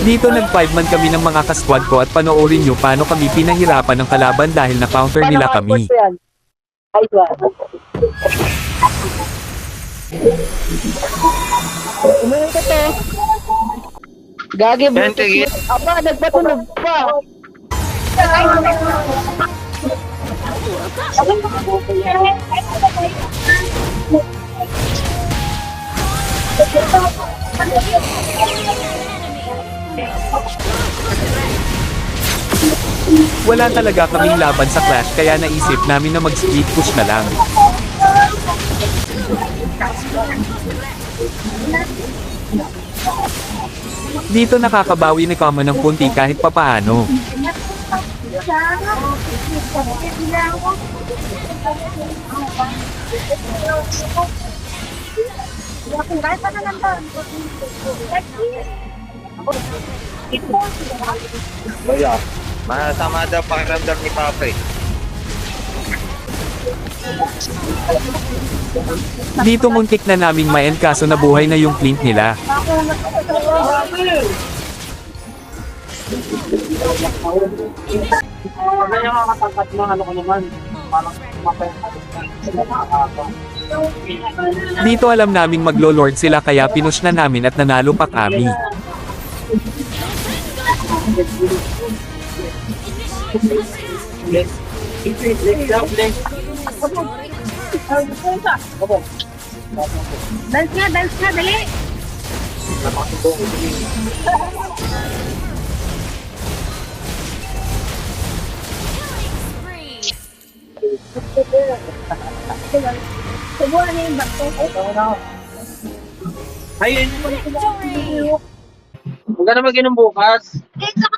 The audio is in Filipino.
Dito nag-5 man kami ng mga kasquad ko at panoorin nyo paano kami pinahirapan ng kalaban dahil na-counter nila kami. Umayon ka to. Gagi bro. Yan, sige. Aba, nagpatunog pa. Wala talaga kaming laban sa Clash kaya naisip namin na mag-split push na lang. Dito nakakabawi ni Common ng punti kahit papaano. Wala. Masama daw pakiramdam ni Papa eh. Dito muntik na naming ma-end kaso nabuhay na yung flint nila. Dito alam naming maglo-lord sila kaya pinush na namin at nanalo pa kami. Dance nga, dali! Subuhan na yung bakto. Ayun. Huwag ka na mag-inom bukas. Ito